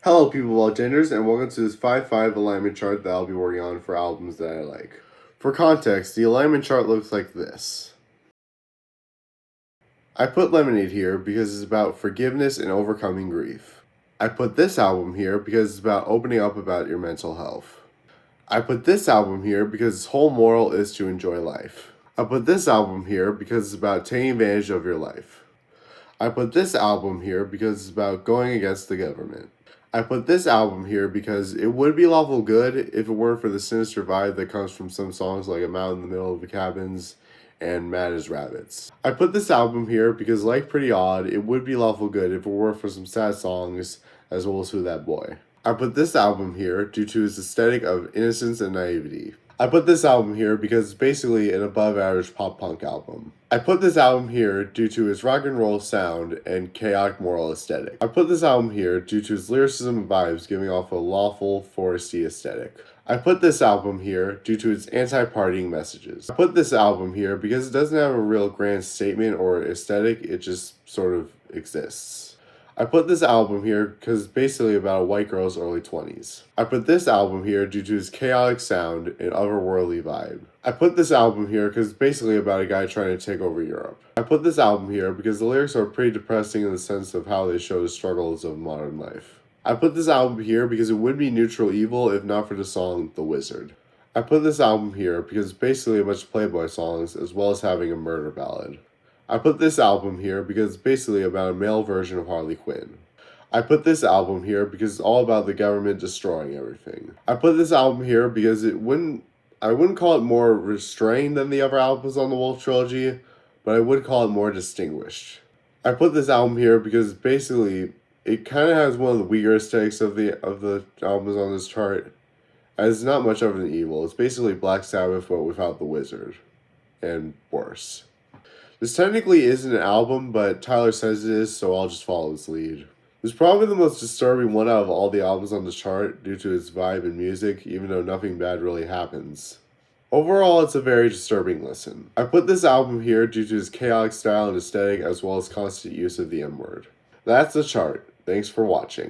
Hello people of all genders, and welcome to this 5-5 alignment chart that I'll be working on for albums that I like. For context, the alignment chart looks like this. I put Lemonade here because it's about forgiveness and overcoming grief. I put this album here because it's about opening up about your mental health. I put this album here because its whole moral is to enjoy life. I put this album here because it's about taking advantage of your life. I put this album here because it's about going against the government. I put this album here because it would be lawful good if it weren't for the sinister vibe that comes from some songs like I'm Out in the Middle of the Cabins and Mad as Rabbits. I put this album here because, like Pretty Odd, it would be lawful good if it weren't for some sad songs as well as Who That Boy. I put this album here due to its aesthetic of innocence and naivety. I put this album here because it's basically an above-average pop-punk album. I put this album here due to its rock and roll sound and chaotic moral aesthetic. I put this album here due to its lyricism and vibes giving off a lawful, foresty aesthetic. I put this album here due to its anti-partying messages. I put this album here because it doesn't have a real grand statement or aesthetic, it just sort of exists. I put this album here because it's basically about a white girl's early 20s. I put this album here due to its chaotic sound and otherworldly vibe. I put this album here because it's basically about a guy trying to take over Europe. I put this album here because the lyrics are pretty depressing in the sense of how they show the struggles of modern life. I put this album here because it would be neutral evil if not for the song The Wizard. I put this album here because it's basically a bunch of Playboy songs as well as having a murder ballad. I put this album here because it's basically about a male version of Harley Quinn. I put this album here because it's all about the government destroying everything. I put this album here because I wouldn't call it more restrained than the other albums on the Wolf trilogy, but I would call it more distinguished. I put this album here because basically it kind of has one of the weaker aesthetics of the albums on this chart, as it's not much of an evil. It's basically Black Sabbath but without the wizard, and worse. This technically isn't an album, but Tyler says it is, so I'll just follow his lead. It's probably the most disturbing one out of all the albums on this chart due to its vibe and music, even though nothing bad really happens. Overall, it's a very disturbing listen. I put this album here due to its chaotic style and aesthetic as well as constant use of the M-word. That's the chart. Thanks for watching.